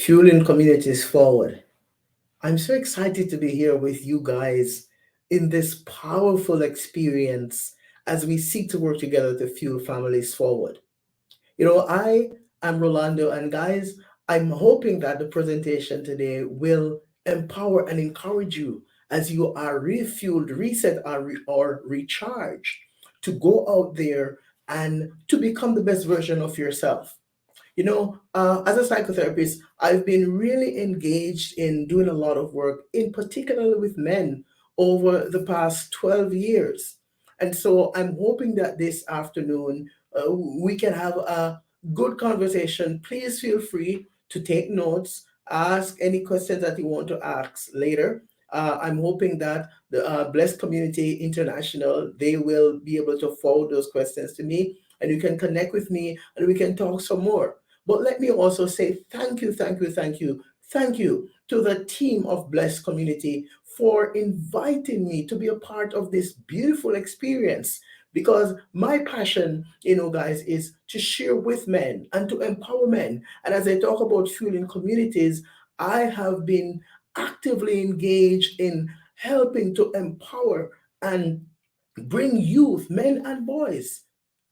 Fueling communities forward. I'm so excited to be here with you guys in this powerful experience as we seek to work together to fuel families forward. I am Rolando, and guys, I'm hoping that the presentation today will empower and encourage you as you are refueled, reset, or recharged to go out there and to become the best version of yourself. As a psychotherapist, I've been really engaged in doing a lot of work, in particular with men, over the past 12 years. And so I'm hoping that this afternoon we can have a good conversation. Please feel free to take notes, ask any questions that you want to ask later. I'm hoping that the Blessed Community International, they will be able to forward those questions to me, and you can connect with me and we can talk some more. But let me also say thank you, thank you, thank you, thank you to the team of Blessed Community for inviting me to be a part of this beautiful experience. Because my passion, guys, is to share with men and to empower men. And as I talk about fueling communities, I have been actively engaged in helping to empower and bring youth, men and boys,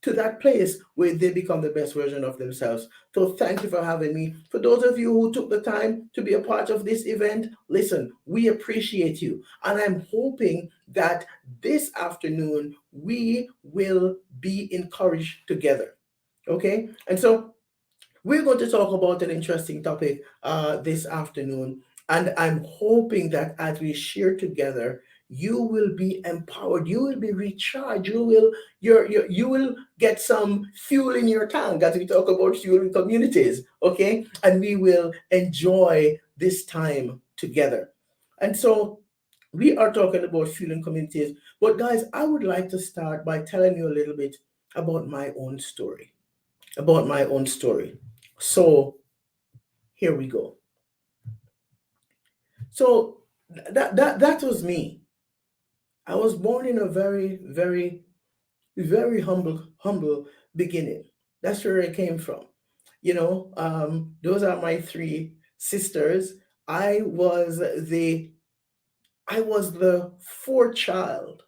to that place where they become the best version of themselves. So thank you for having me. For those of you who took the time to be a part of this event, listen, we appreciate you. And I'm hoping that this afternoon we will be encouraged together. Okay? And so we're going to talk about an interesting topic this afternoon, and I'm hoping that as we share together, you will be empowered, you will be recharged, you will get some fuel in your tank as we talk about fueling communities, okay? And we will enjoy this time together. And so we are talking about fueling communities, but guys, I would like to start by telling you a little bit about my own story about my own story. So here we go. So that was me. I was born in a very, very, very humble beginning. That's where I came from. Those are my three sisters. I was the I was the fourth child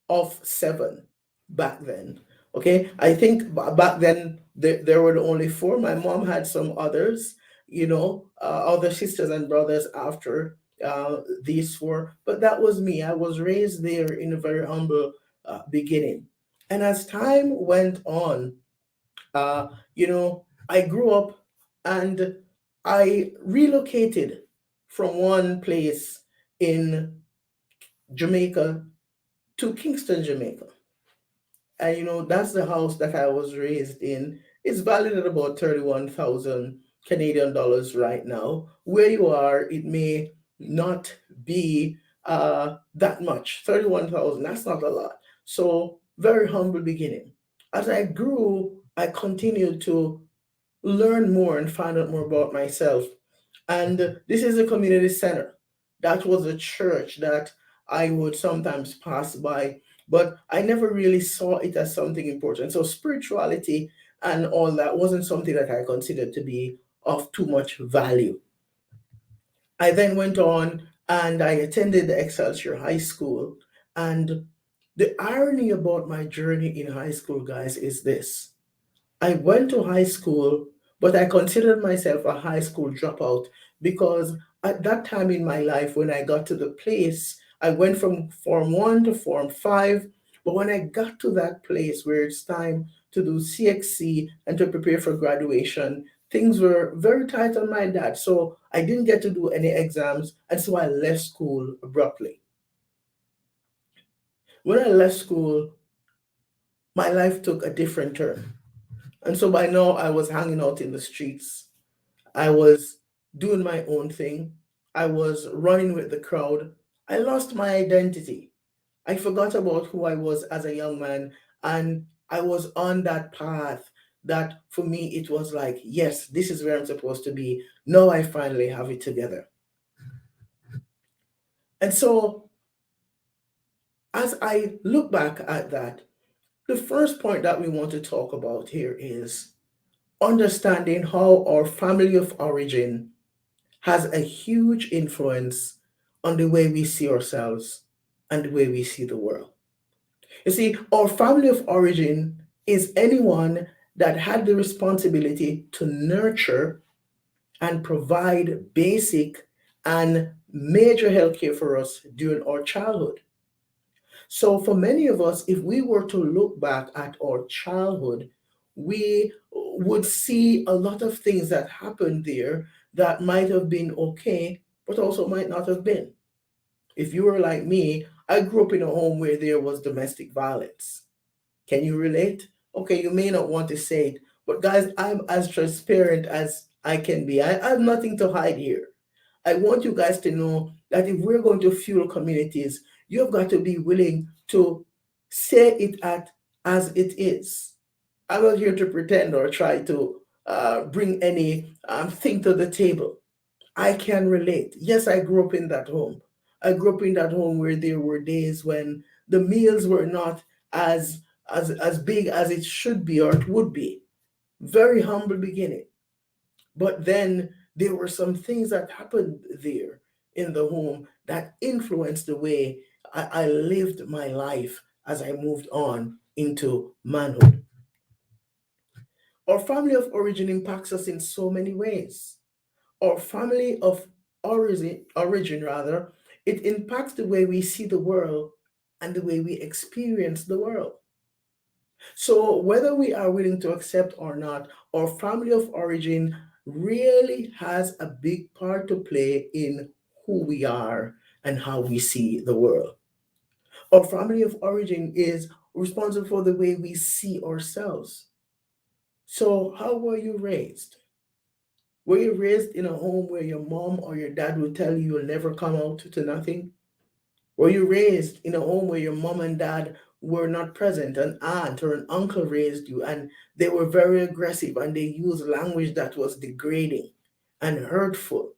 of seven back then. Okay, I think back then there were only four. My mom had some others, other sisters and brothers after these four, but that was me. I was raised there in a very humble beginning. And as time went on, I grew up and I relocated from one place in Jamaica to Kingston, Jamaica. And that's the house that I was raised in. It's valued at about 31,000 Canadian dollars right now. Where you are, it may not be that much. 31,000, that's not a lot. So very humble beginning. As I grew, I continued to learn more and find out more about myself. And this is a community center. That was a church that I would sometimes pass by, but I never really saw it as something important. So spirituality and all that wasn't something that I considered to be of too much value. I then went on and I attended the Excelsior High School. And the irony about my journey in high school, guys, is this. I went to high school, but I considered myself a high school dropout because at that time in my life, when I got to the place, I went from Form 1 to Form 5. But when I got to that place where it's time to do CXC and to prepare for graduation, things were very tight on my dad. So I didn't get to do any exams. And so I left school abruptly. When I left school, my life took a different turn. And so by now, I was hanging out in the streets. I was doing my own thing. I was running with the crowd. I lost my identity. I forgot about who I was as a young man. And I was on that path that for me, it was like, yes, this is where I'm supposed to be. Now I finally have it together. And so as I look back at that, the first point that we want to talk about here is understanding how our family of origin has a huge influence on the way we see ourselves and the way we see the world. You see, our family of origin is anyone that had the responsibility to nurture and provide basic and major health care for us during our childhood. So, for many of us, if we were to look back at our childhood, we would see a lot of things that happened there that might have been okay, but also might not have been. If you were like me, I grew up in a home where there was domestic violence. Can you relate? Okay, you may not want to say it, but guys, I'm as transparent as I can be. I have nothing to hide here. I want you guys to know that if we're going to fuel communities, you've got to be willing to say it at as it is. I'm not here to pretend or try to bring any thing to the table. I can relate. Yes, I grew up in that home. I grew up in that home where there were days when the meals were not as big as it should be or it would be. Very humble beginning. But then there were some things that happened there in the home that influenced the way I lived my life as I moved on into manhood. Our family of origin impacts us in so many ways. Our family of origin rather, it impacts the way we see the world and the way we experience the world. So whether we are willing to accept or not, our family of origin really has a big part to play in who we are and how we see the world. Our family of origin is responsible for the way we see ourselves. So how were you raised? Were you raised in a home where your mom or your dad would tell you you'll never come out to nothing? Were you raised in a home where your mom and dad were not present? An aunt or an uncle raised you and they were very aggressive and they used language that was degrading and hurtful?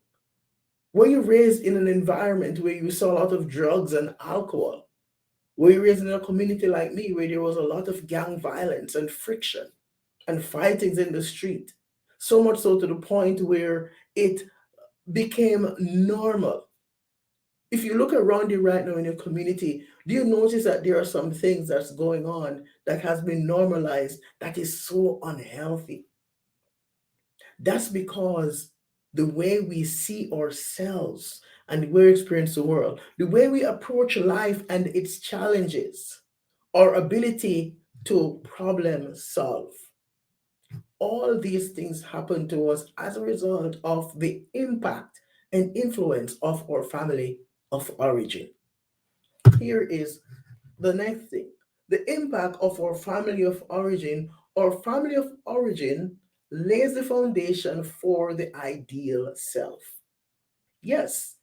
Were you raised in an environment where you saw a lot of drugs and alcohol? Were you raised in a community like me where there was a lot of gang violence and friction and fightings in the street? So much so to the point where it became normal. If you look around you right now in your community, do you notice that there are some things that's going on that has been normalized that is so unhealthy? That's because the way we see ourselves and the way we experience the world, the way we approach life and its challenges, our ability to problem solve, all these things happen to us as a result of the impact and influence of our family of origin. Here is the next thing, the impact of our family of origin. Our family of origin lays the foundation for the ideal self. Yes,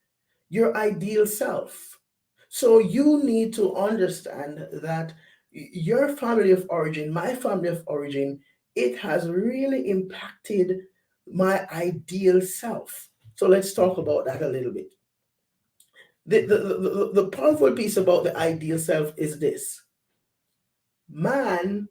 your ideal self. So you need to understand that your family of origin, my family of origin, it has really impacted my ideal self. So let's talk about that a little bit. The powerful piece about the ideal self is this: man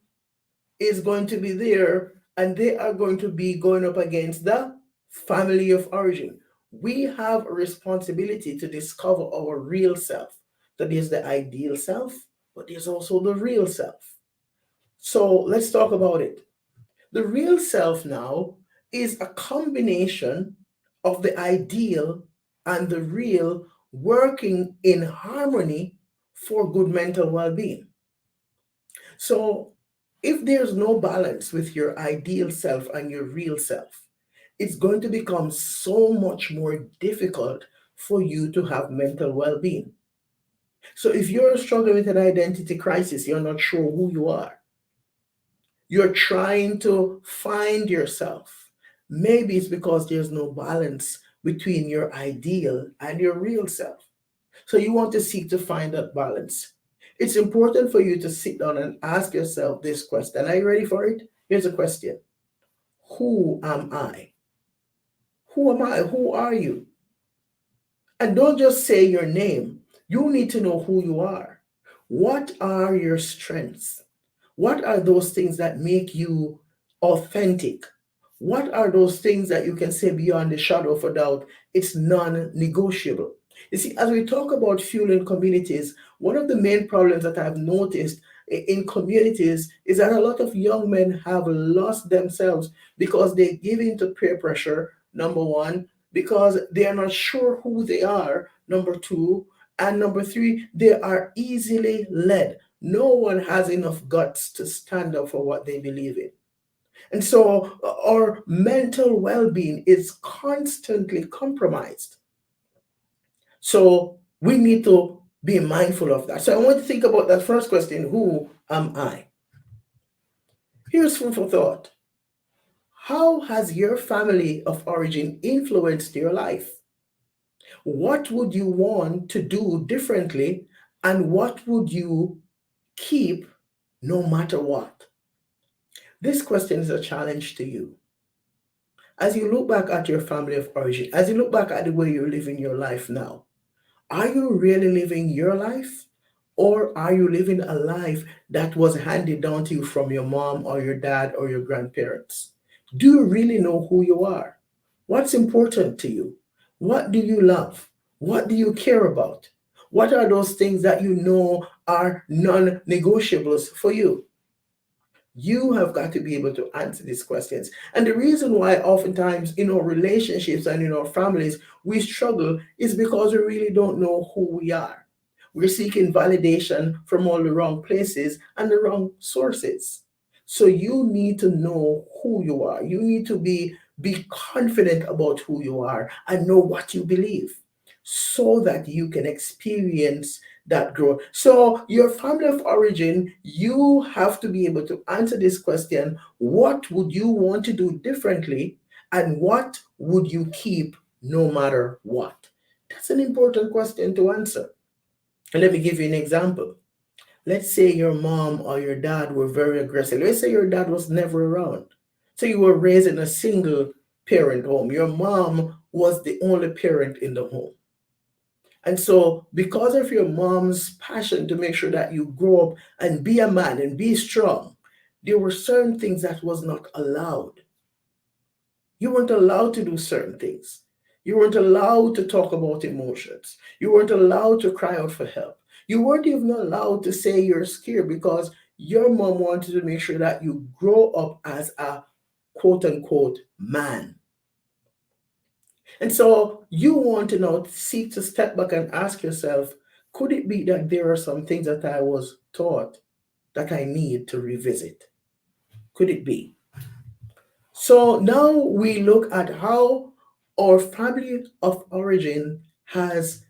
is going to be there and they are going to be going up against the family of origin. We have a responsibility to discover our real self. So there's the ideal self, but there's also the real self. So let's talk about it. The real self now is a combination of the ideal and the real working in harmony for good mental well being. So, if there's no balance with your ideal self and your real self, it's going to become so much more difficult for you to have mental well being. So, if you're struggling with an identity crisis, you're not sure who you are, you're trying to find yourself. Maybe it's because there's no balance between your ideal and your real self. So you want to seek to find that balance. It's important for you to sit down and ask yourself this question. Are you ready for it? Here's a question: who am I? Who am I? Who are you? And don't just say your name. You need to know who you are. What are your strengths? What are those things that make you authentic? What are those things that you can say beyond the shadow of a doubt? It's non negotiable. You see, as we talk about fueling communities, one of the main problems that I've noticed in communities is that a lot of young men have lost themselves because they give in to peer pressure, number one, because they are not sure who they are, number two, and number three, they are easily led. No one has enough guts to stand up for what they believe in. And so our mental well being is constantly compromised. So we need to be mindful of that. So I want to think about that first question: who am I? Here's food for thought. How has your family of origin influenced your life? What would you want to do differently? And what would you keep no matter what? This question is a challenge to you. As you look back at your family of origin, as you look back at the way you're living your life now, are you really living your life? Or are you living a life that was handed down to you from your mom or your dad or your grandparents? Do you really know who you are? What's important to you? What do you love? What do you care about? What are those things that you know are non negotiables for you? You have got to be able to answer these questions. And the reason why oftentimes in our relationships and in our families we struggle is because we really don't know who we are. We're seeking validation from all the wrong places and the wrong sources. So you need to know who you are. You need to be confident about who you are and know what you believe so that you can experience that growth. So, your family of origin, you have to be able to answer this question: what would you want to do differently, and what would you keep no matter what? That's an important question to answer. And let me give you an example. Let's say your mom or your dad were very aggressive. Let's say your dad was never around. So, you were raised in a single parent home. Your mom was the only parent in the home. And so, because of your mom's passion to make sure that you grow up and be a man and be strong, there were certain things that was not allowed. You weren't allowed to do certain things. You weren't allowed to talk about emotions. You weren't allowed to cry out for help. You weren't even allowed to say you're scared because your mom wanted to make sure that you grow up as a quote unquote man. And so you want to now seek to step back and ask yourself, could it be that there are some things that I was taught that I need to revisit? Could it be? So now we look at how our family of origin has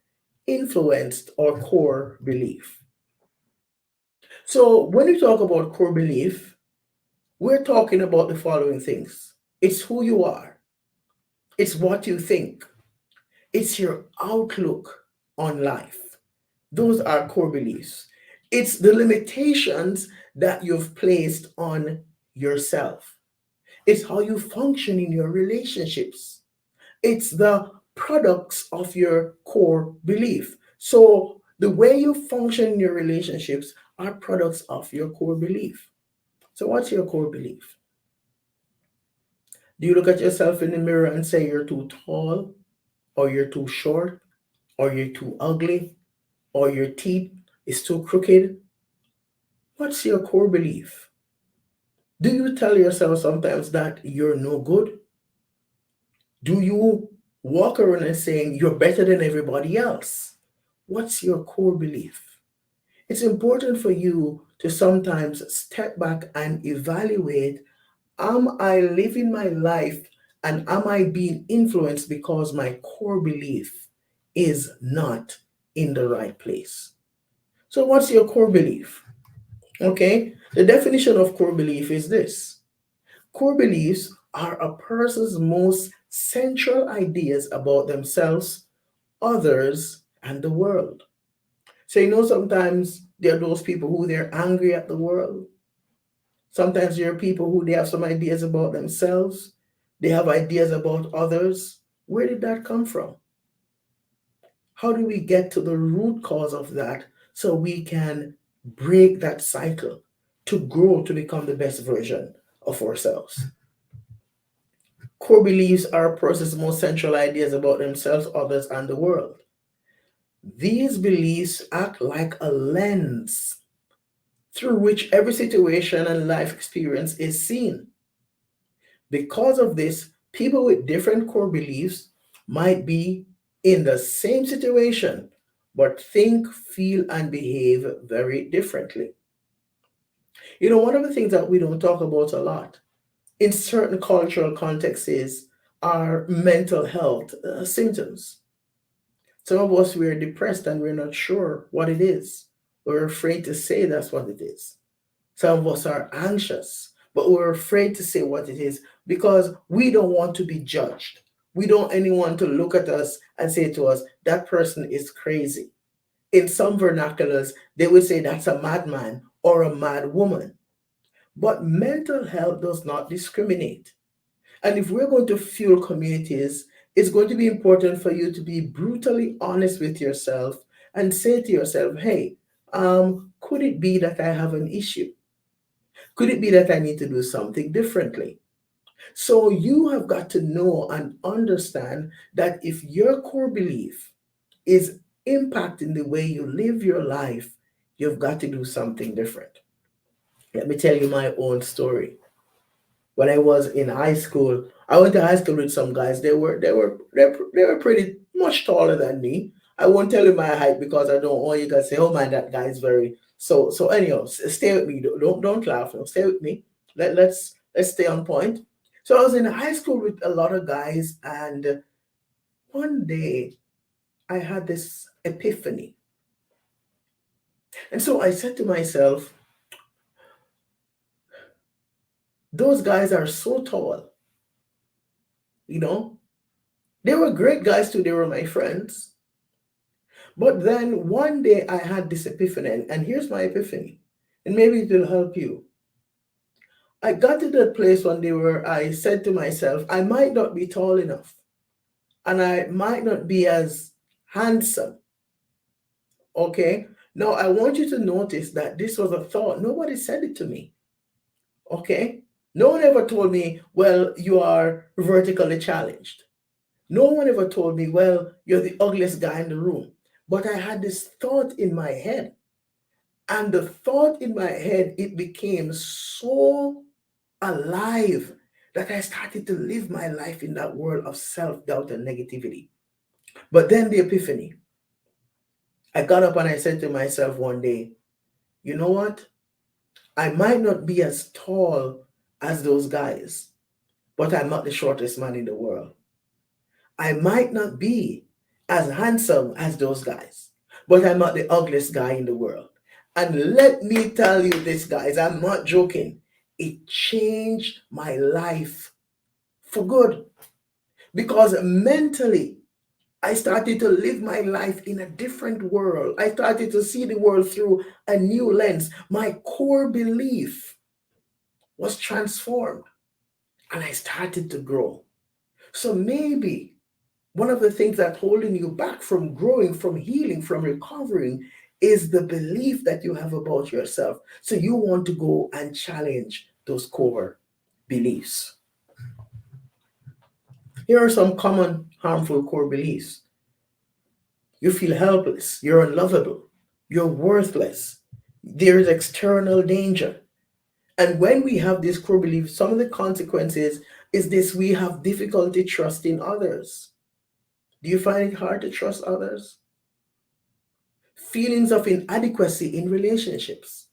influenced our core belief. So when we talk about core belief, we're talking about the following things: it's who you are, it's what you think, it's your outlook on life. Those are core beliefs. It's the limitations that you've placed on yourself. It's how you function in your relationships. It's the products of your core belief. So the way you function in your relationships are products of your core belief. So what's your core belief? Do you look at yourself in the mirror and say you're too tall, or you're too short, or you're too ugly, or your teeth is too crooked? What's your core belief? Do you tell yourself sometimes that you're no good? Do you walk around and saying you're better than everybody else? What's your core belief? It's important for you to sometimes step back and evaluate: am I living my life and am I being influenced because my core belief is not in the right place? So, what's your core belief? Okay, the definition of core belief is this: core beliefs are a person's most central ideas about themselves, others, and the world. So, sometimes there are those people who they're angry at the world. Sometimes there are people who they have some ideas about themselves, they have ideas about others. Where did that come from? How do we get to the root cause of that so we can break that cycle to grow to become the best version of ourselves? Core beliefs are a person's most central ideas about themselves, others, and the world. These beliefs act like a lens through which every situation and life experience is seen. Because of this, people with different core beliefs might be in the same situation but think, feel, and behave very differently. One of the things that we don't talk about a lot in certain cultural contexts is our mental health symptoms. Some of us, we're depressed and we're not sure what it is. We're afraid to say that's what it is. Some of us are anxious, but we're afraid to say what it is because we don't want to be judged. We don't want anyone to look at us and say to us, that person is crazy. In some vernaculars, they would say that's a madman or a mad woman. But mental health does not discriminate. And if we're going to fuel communities, it's going to be important for you to be brutally honest with yourself and say to yourself, hey, could it be that I have an issue? Could it be that I need to do something differently? So you have got to know and understand that if your core belief is impacting the way you live your life, you've got to do something different. Let me tell you my own story. When I was in high school, I went to high school with some guys. They were pretty much taller than me. I won't tell you my height because I don't want you guys to say, "Oh man, that guy's very." So anyhow, stay with me. Don't laugh. No, stay with me. Let's stay on point. So I was in high school with a lot of guys, and one day I had this epiphany, and so I said to myself, "Those guys are so tall, you know." They were great guys too. They were my friends. But then one day I had this epiphany, and here's my epiphany, and maybe it will help you. I got to that place one day where I said to myself, I might not be tall enough, and I might not be as handsome. Okay? Now I want you to notice that this was a thought. Nobody said it to me. Okay? No one ever told me, well, you are vertically challenged. No one ever told me, well, you're the ugliest guy in the room. But I had this thought in my head. And the thought in my head, it became so alive that I started to live my life in that world of self doubt and negativity. But then the epiphany. I got up and I said to myself one day, you know what? I might not be as tall as those guys, but I'm not the shortest man in the world. I might not be as handsome as those guys, but I'm not the ugliest guy in the world. And let me tell you this, guys, I'm not joking. It changed my life for good because mentally, I started to live my life in a different world. I started to see the world through a new lens. My core belief was transformed and I started to grow. So maybe one of the things that's holding you back from growing, from healing, from recovering is the belief that you have about yourself. So you want to go and challenge those core beliefs. Here are some common harmful core beliefs. You feel helpless, you're unlovable, you're worthless, there is external danger. And when we have this core belief, some of the consequences is this: we have difficulty trusting others. Do you find it hard to trust others? Feelings of inadequacy in relationships.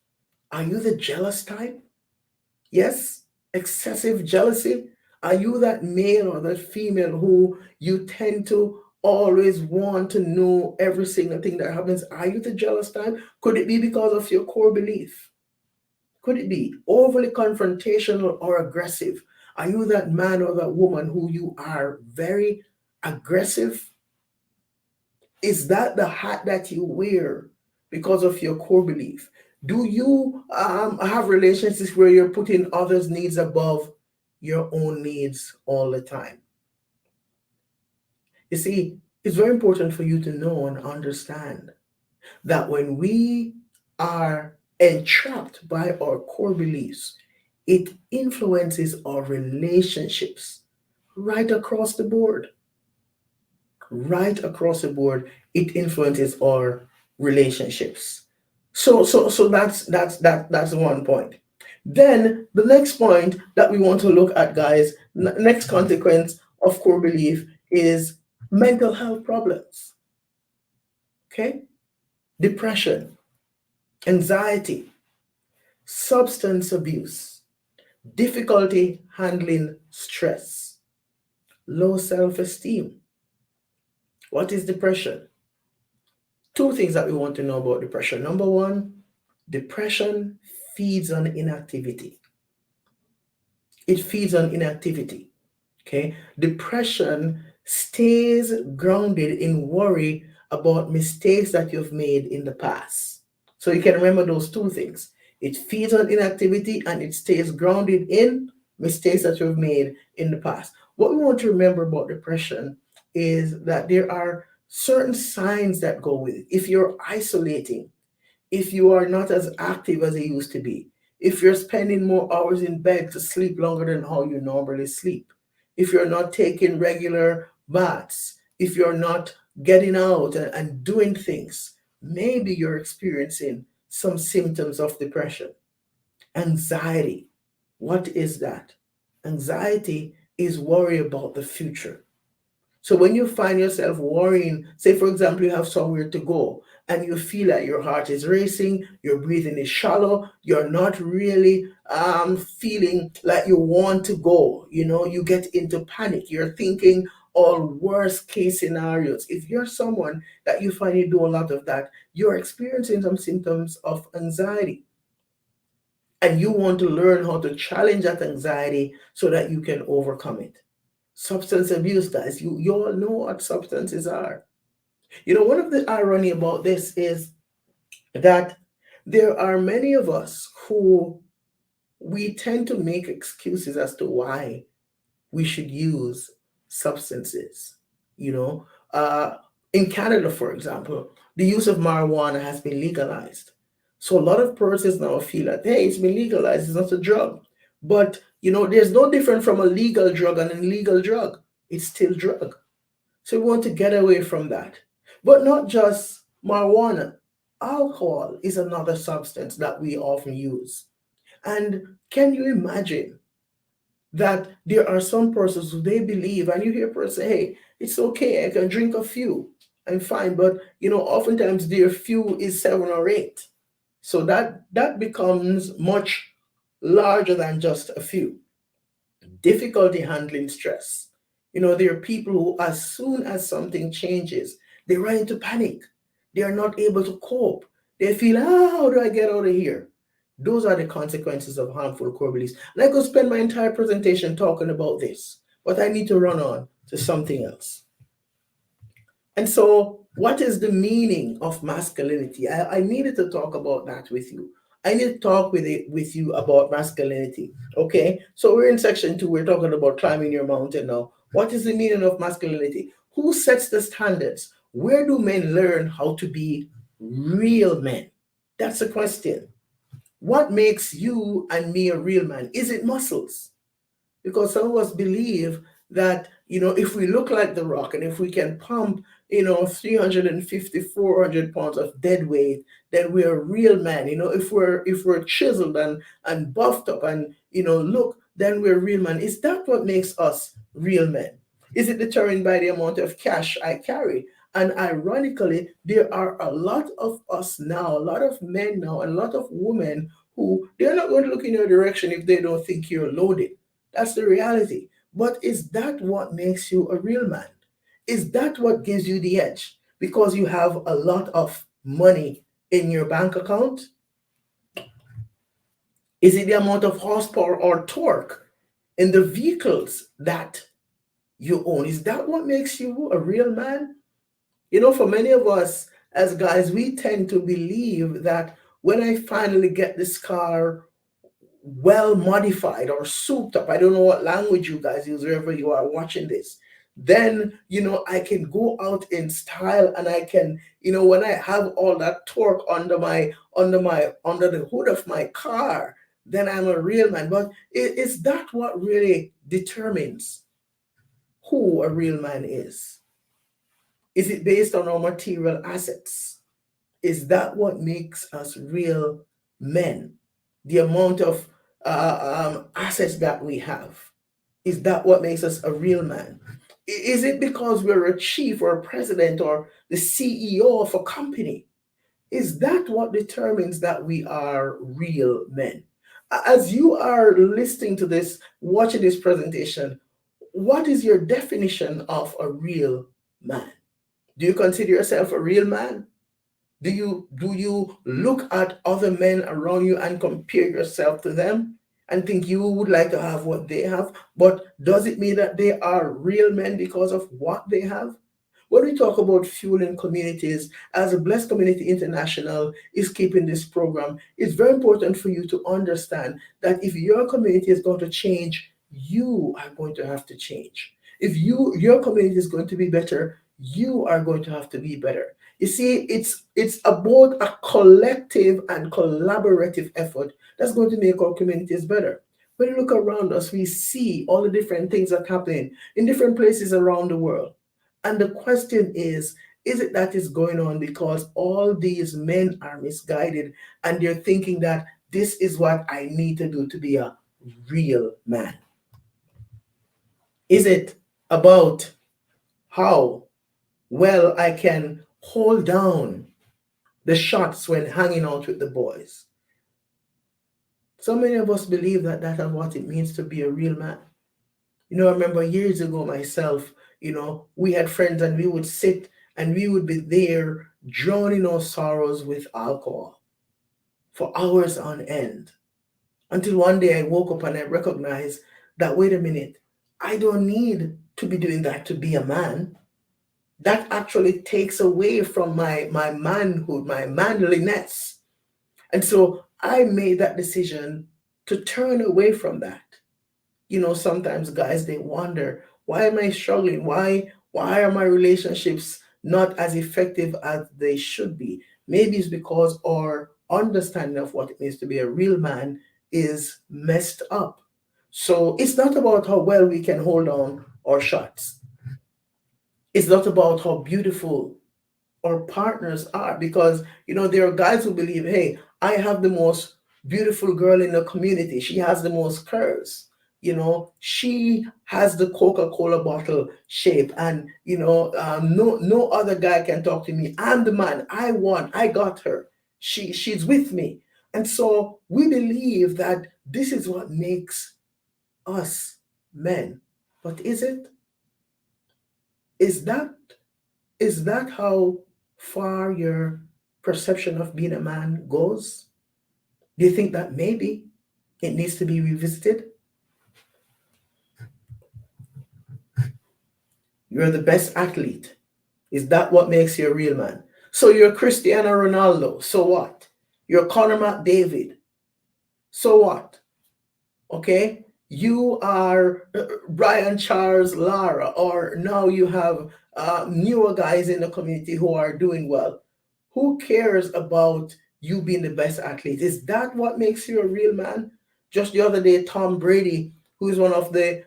Are you the jealous type? Yes, excessive jealousy. Are you that male or that female who you tend to always want to know every single thing that happens? Are you the jealous type? Could it be because of your core belief? Could it be overly confrontational or aggressive? Are you that man or that woman who you are very aggressive? Is that the hat that you wear because of your core belief? Do you have relationships where you're putting others' needs above your own needs all the time? You see, it's very important for you to know and understand that when we are entrapped by our core beliefs, it influences our relationships right across the board, right across the board, it influences our relationships. So that's one point. Then the next point that we want to look at, guys, next consequence of core belief is mental health problems. Okay, depression, anxiety, substance abuse, difficulty handling stress, low self-esteem. What is depression? Two things that we want to know about depression. Number one, depression feeds on inactivity. It feeds on inactivity. Okay. Depression stays grounded in worry about mistakes that you've made in the past. So you can remember those two things. It feeds on inactivity and it stays grounded in mistakes that you've made in the past. What we want to remember about depression is that there are certain signs that go with it. If you're isolating, if you are not as active as you used to be, if you're spending more hours in bed to sleep longer than how you normally sleep, if you're not taking regular baths, if you're not getting out and doing things, maybe you're experiencing some symptoms of depression. Anxiety. What is that? Anxiety is worry about the future. So when you find yourself worrying, say for example, you have somewhere to go and you feel that your heart is racing, your breathing is shallow, you're not really feeling like you want to go, you get into panic, you're thinking all worst case scenarios. If you're someone that you find you do a lot of that, you're experiencing some symptoms of anxiety. And you want to learn how to challenge that anxiety so that you can overcome it. Substance abuse, guys, you all know what substances are. One of the irony about this is that there are many of us who we tend to make excuses as to why we should use substances. You know, uh, in Canada, for example, the use of marijuana has been legalized. So a lot of persons now feel that, hey, it's been legalized, it's not a drug. But, there's no different from a legal drug and an illegal drug. It's still drug. So we want to get away from that. But not just marijuana. Alcohol is another substance that we often use. And can you imagine that there are some persons who they believe, and you hear persons say, hey, it's okay, I can drink a few, I'm fine. But oftentimes their few is 7 or 8. So that becomes much larger than just a few. Difficulty handling stress. There are people who, as soon as something changes, they run into panic. They are not able to cope. They feel, how do I get out of here? Those are the consequences of harmful core beliefs. And I could spend my entire presentation talking about this, but I need to run on to something else. And so, what is the meaning of masculinity? I needed to talk about that with you. I need to talk with you about masculinity. Okay, so we're in section 2. We're talking about climbing your mountain now. What is the meaning of masculinity? Who sets the standards? Where do men learn how to be real men? That's the question. What makes you and me a real man? Is it muscles? Because some of us believe that if we look like the rock and if we can pump 350 400 pounds of dead weight, then we're a real man. If we're chiseled and buffed up and look, then we're real man. Is that what makes us real men? Is it determined by the amount of cash I carry? And ironically, there are a lot of us now, a lot of men now, and a lot of women who they're not going to look in your direction if they don't think you're loaded. That's the reality. But is that what makes you a real man? Is that what gives you the edge? Because you have a lot of money in your bank account? Is it the amount of horsepower or torque in the vehicles that you own? Is that what makes you a real man? For many of us as guys, we tend to believe that when I finally get this car well modified or souped up, I don't know what language you guys use wherever you are watching this, then I can go out in style and I can, when I have all that torque under the hood of my car, then I'm a real man. But is that what really determines who a real man is? Is it based on our material assets? Is that what makes us real men? The amount of assets that we have. Is that what makes us a real man? Is it because we're a chief or a president or the CEO of a company? Is that what determines that we are real men? As you are listening to this, watching this presentation, what is your definition of a real man? Do you consider yourself a real man? Do you look at other men around you and compare yourself to them and think you would like to have what they have? But does it mean that they are real men because of what they have? When we talk about fueling communities, as a Blessed Community International is keeping this program, it's very important for you to understand that if your community is going to change, you are going to have to change. If your community is going to be better, you are going to have to be better. You see, it's about a collective and collaborative effort that's going to make our communities better. When you look around us, we see all the different things that happen in different places around the world. And the question is it that is going on because all these men are misguided and they're thinking that this is what I need to do to be a real man? Is it about how well I can hold down the shots when hanging out with the boys? So many of us believe that that is what it means to be a real man. I remember years ago myself, we had friends and we would sit and we would be there drowning our sorrows with alcohol for hours on end. Until one day I woke up and I recognized that, wait a minute, I don't need to be doing that to be a man. That actually takes away from my manhood, my manliness. And so I made that decision to turn away from that. Sometimes guys, they wonder, why am I struggling? Why are my relationships not as effective as they should be? Maybe it's because our understanding of what it means to be a real man is messed up. So it's not about how well we can hold on our shots. It's not about how beautiful our partners are, because there are guys who believe, hey, I have the most beautiful girl in the community, she has the most curves, she has the Coca-Cola bottle shape, and no other guy can talk to me, I'm the man, I won, I got her, she's with me. And so we believe that this is what makes us men. But is that is that how far your perception of being a man goes? Do you think that maybe it needs to be revisited? You're the best athlete. Is that what makes you a real man? So you're Cristiano Ronaldo. So what? You're Conor McDavid. So what? Okay? You are Brian Charles Lara, or now you have newer guys in the community who are doing well. Who cares about you being the best athlete? Is that what makes you a real man? Just the other day, Tom Brady, who is one of the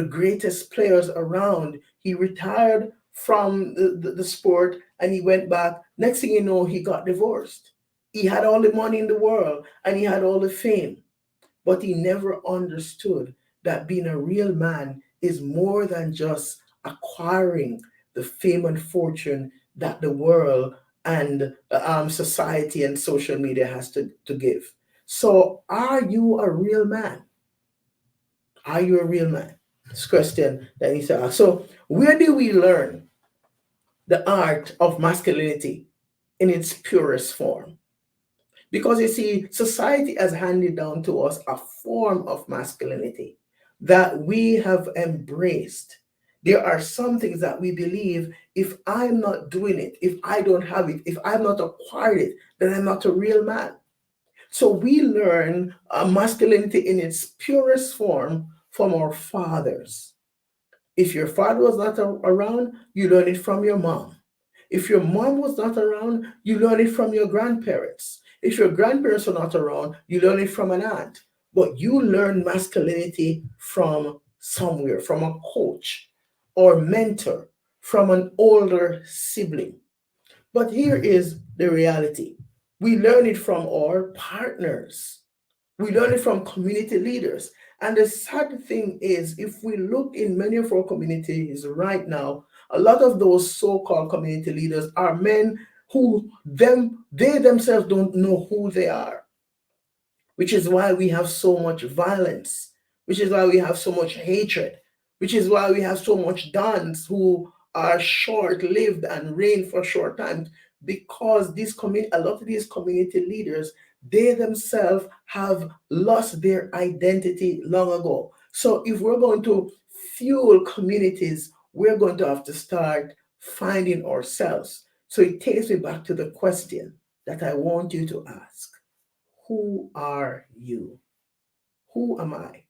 greatest players around, he retired from the sport and he went back. Next thing you know, he got divorced. He had all the money in the world and he had all the fame, but he never understood that being a real man is more than just acquiring the fame and fortune that the world and society and social media has to give. So, are you a real man? Are you a real man? This question that needs to ask. So, where do we learn the art of masculinity in its purest form? Because you see, society has handed down to us a form of masculinity that we have embraced. There are some things that we believe, if I'm not doing it, if I don't have it, if I've not acquired it, then I'm not a real man. So we learn masculinity in its purest form from our fathers. If your father was not around, you learn it from your mom. If your mom was not around, you learn it from your grandparents. If your grandparents were not around, you learn it from an aunt. But you learn masculinity from somewhere, from a coach. or mentor from an older sibling. But here is the reality: we learn it from our partners, we learn it from community leaders. And the sad thing is, if we look in many of our communities right now, a lot of those so-called community leaders are men who they themselves don't know who they are, which is why we have so much violence, which is why we have so much hatred, which is why we have so much dons who are short-lived and reign for short time, because a lot of these community leaders, they themselves have lost their identity long ago. So if we're going to fuel communities, we're going to have to start finding ourselves. So it takes me back to the question that I want you to ask: who are you? Who am I?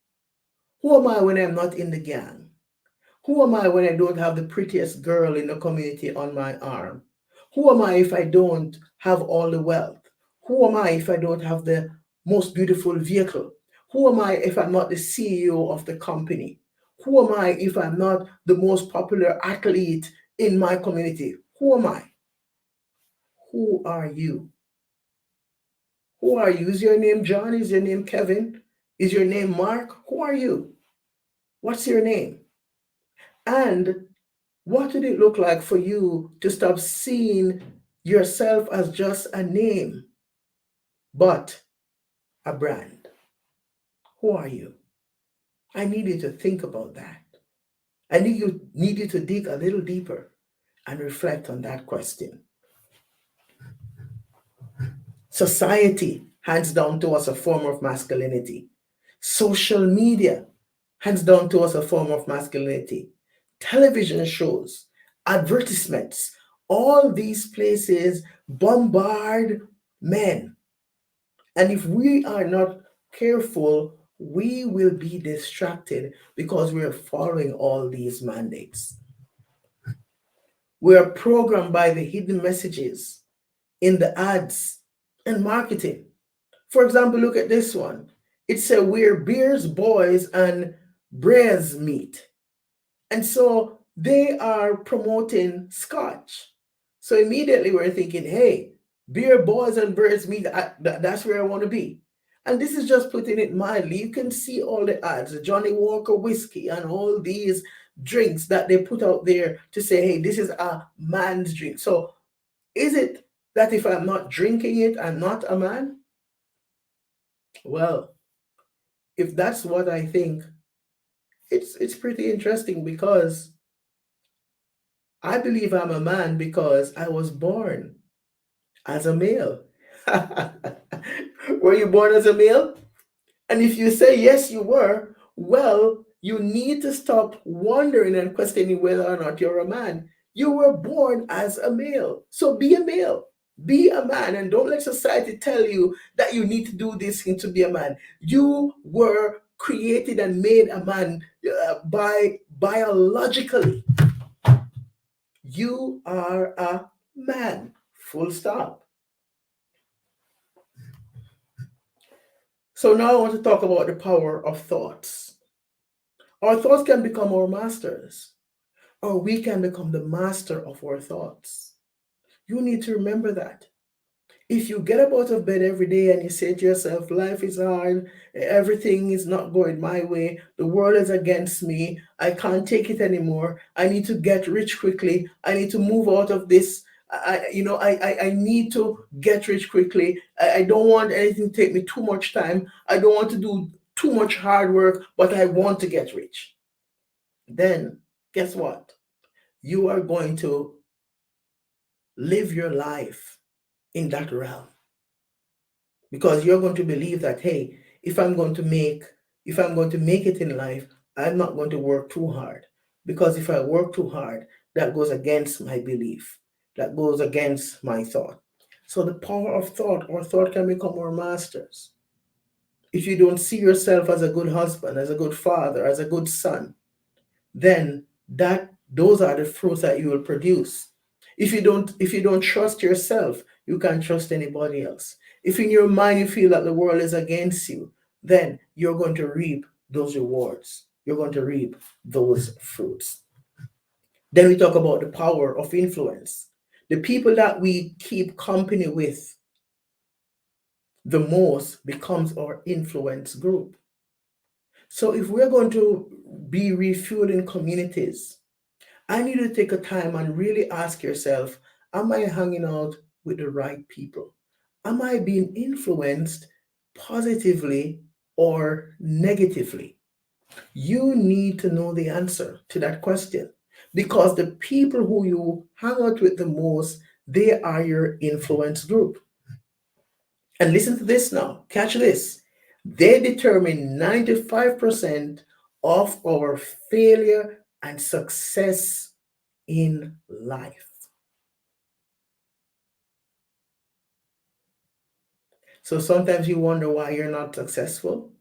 Who am I when I'm not in the gang? Who am I when I don't have the prettiest girl in the community on my arm? Who am I if I don't have all the wealth? Who am I if I don't have the most beautiful vehicle? Who am I if I'm not the CEO of the company? Who am I if I'm not the most popular athlete in my community? Who am I? Who are you? Who are you? Is your name John? Is your name Kevin? Is your name Mark? Who are you? What's your name? And what did it look like for you to stop seeing yourself as just a name, but a brand? Who are you? I need you to think about that. Need you to dig a little deeper and reflect on that question. Society hands down to us a form of masculinity. Social media hands down to us a form of masculinity. Television shows, advertisements, all these places bombard men. And if we are not careful, we will be distracted because we are following all these mandates. We are programmed by the hidden messages in the ads and marketing. For example, look at this one. It said where bears, boys, and breads meet. And so they are promoting scotch. So immediately we're thinking, hey, beer, boys, and birds meet. That's where I want to be. And this is just putting it mildly. You can see all the ads, the Johnny Walker whiskey, and all these drinks that they put out there to say, hey, this is a man's drink. So is it that if I'm not drinking it, I'm not a man? Well, if that's what I think, it's pretty interesting because I believe I'm a man because I was born as a male. Were you born as a male? And if you say yes, you were, well, you need to stop wondering and questioning whether or not you're a man. You were born as a male. So be a male. Be a man, and don't let society tell you that you need to do this thing to be a man. You were created and made a man by biologically. You are a man. Full stop. So now I want to talk about the power of thoughts. Our thoughts can become our masters, or we can become the master of our thoughts. You need to remember that. If you get up out of bed every day and you say to yourself, life is hard, everything is not going my way, the world is against me, I can't take it anymore, I need to get rich quickly, I need to move out of this, I need to get rich quickly, I don't want anything to take me too much time, I don't want to do too much hard work, but I want to get rich. Then, guess what? You are going to live your life in that realm, because you're going to believe that, hey, if I'm going to make it in life, I'm not going to work too hard, because if I work too hard, that goes against my belief, that goes against my thought. So the power of thought, or thought can become our masters. If you don't see yourself as a good husband, as a good father, as a good son, then that those are the fruits that you will produce. If you don't trust yourself, you can't trust anybody else. If in your mind you feel that the world is against you, then you're going to reap those rewards, you're going to reap those fruits. Then we talk about the power of influence. The people that we keep company with the most becomes our influence group. So if we're going to be refueling communities, I need to take a time and really ask yourself, am I hanging out with the right people? Am I being influenced positively or negatively? You need to know the answer to that question because the people who you hang out with the most, they are your influence group. And listen to this now, catch this. They determine 95% of our failure and success in life. So sometimes you wonder why you're not successful.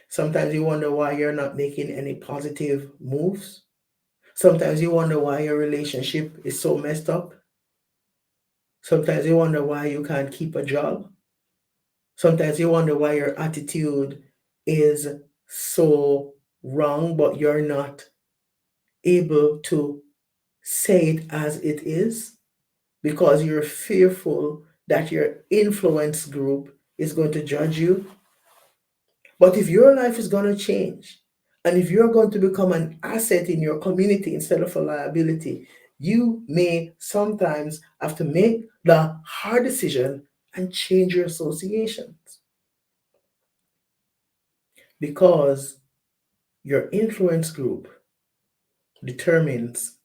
Sometimes you wonder why you're not making any positive moves. Sometimes you wonder why your relationship is so messed up. Sometimes you wonder why you can't keep a job. Sometimes you wonder why your attitude is so wrong, but you're not able to say it as it is because you're fearful that your influence group is going to judge you. But if your life is going to change, and if you're going to become an asset in your community instead of a liability, you may sometimes have to make the hard decision and change your associations because your influence group determines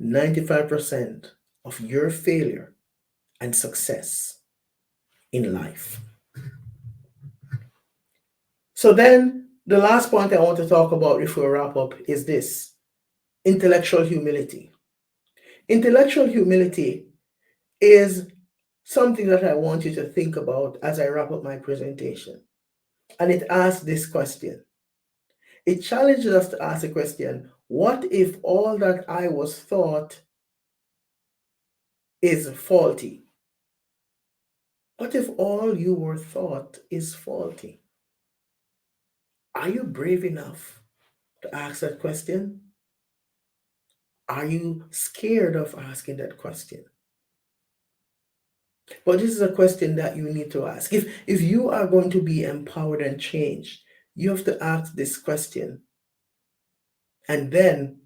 95% of your failure and success in life. So, then the last point I want to talk about before we wrap up is this: intellectual humility. Intellectual humility is something that I want you to think about as I wrap up my presentation. And it asks this question. It challenges us to ask the question, what if all that I was taught is faulty? What if all you were taught is faulty? Are you brave enough to ask that question? Are you scared of asking that question? But this is a question that you need to ask. If you are going to be empowered and changed, you have to ask this question. And then,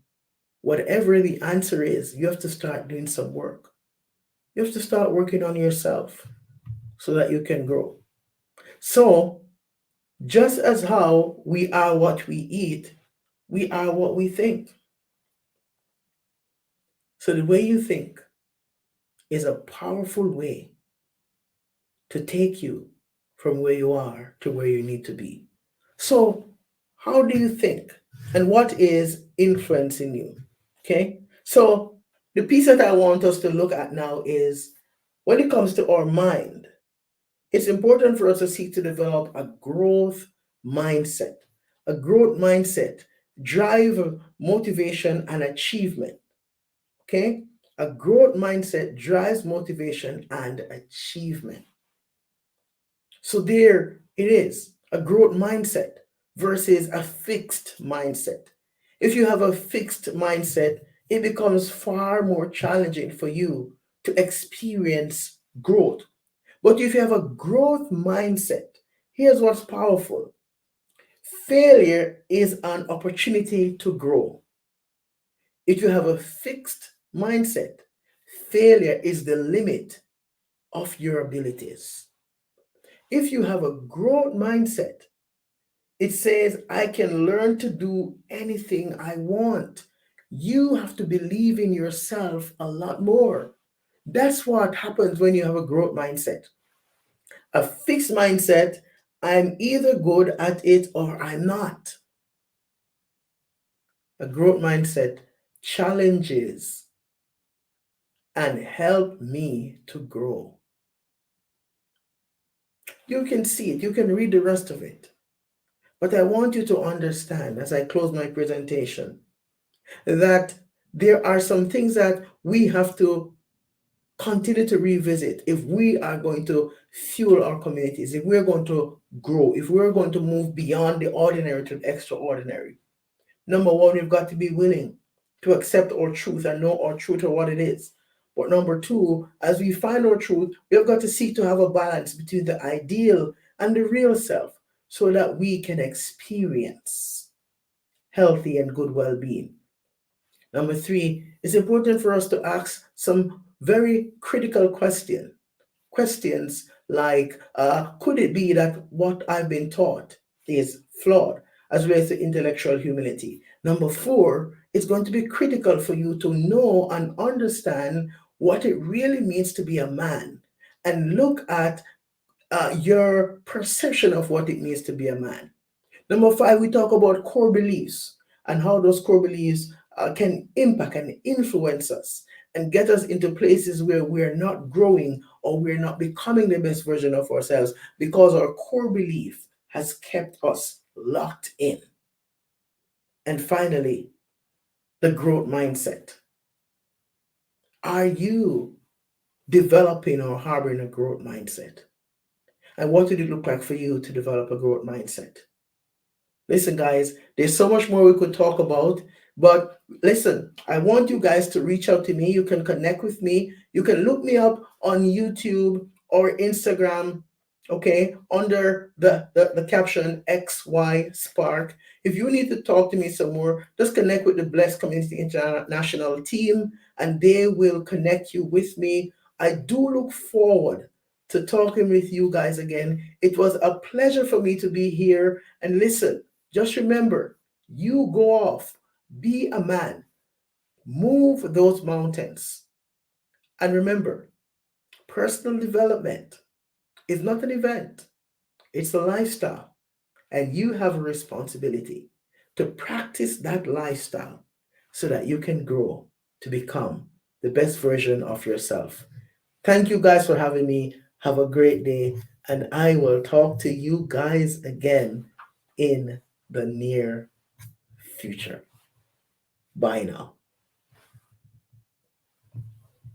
whatever the answer is, you have to start doing some work. You have to start working on yourself so that you can grow. So, just as how we are what we eat, we are what we think. So, the way you think is a powerful way to take you from where you are to where you need to be. So, how do you think? And what is influencing you? Okay. So, the piece that I want us to look at now is when it comes to our mind, it's important for us to seek to develop a growth mindset. A growth mindset, drive, motivation, and achievement. Okay. A growth mindset drives motivation and achievement. So there it is, a growth mindset versus a fixed mindset. If you have a fixed mindset, it becomes far more challenging for you to experience growth. But if you have a growth mindset, here's what's powerful. Failure is an opportunity to grow. If you have a fixed mindset, failure is the limit of your abilities. If you have a growth mindset, it says, I can learn to do anything I want. You have to believe in yourself a lot more. That's what happens when you have a growth mindset. A fixed mindset, I'm either good at it or I'm not. A growth mindset challenges and help me to grow. You can see it, you can read the rest of it. But I want you to understand as I close my presentation that there are some things that we have to continue to revisit if we are going to fuel our communities, if we're going to grow, if we're going to move beyond the ordinary to the extraordinary. Number one, we've got to be willing to accept our truth and know our truth or what it is. But number two, as we find our truth, we have got to seek to have a balance between the ideal and the real self so that we can experience healthy and good well being. Number three, it's important for us to ask some very critical questions like, could it be that what I've been taught is flawed, as well as the intellectual humility? Number four, it's going to be critical for you to know and understand what it really means to be a man and look at your perception of what it means to be a man. Number five, we talk about core beliefs and how those core beliefs can impact and influence us and get us into places where we're not growing or we're not becoming the best version of ourselves because our core belief has kept us locked in. And finally, the growth mindset. Are you developing or harboring a growth mindset? And what did it look like for you to develop a growth mindset? Listen, guys, there's so much more we could talk about. But listen, I want you guys to reach out to me. You can connect with me. You can look me up on YouTube or Instagram, okay, under the caption XY Spark. If you need to talk to me some more, just connect with the Blessed Community International team and they will connect you with me. I do look forward to talking with you guys again. It was a pleasure for me to be here. And listen, just remember, you go off, be a man, move those mountains. And remember, personal development is not an event, it's a lifestyle. And you have a responsibility to practice that lifestyle so that you can grow to become the best version of yourself. Thank you guys for having me. Have a great day. And I will talk to you guys again in the near future. Bye now.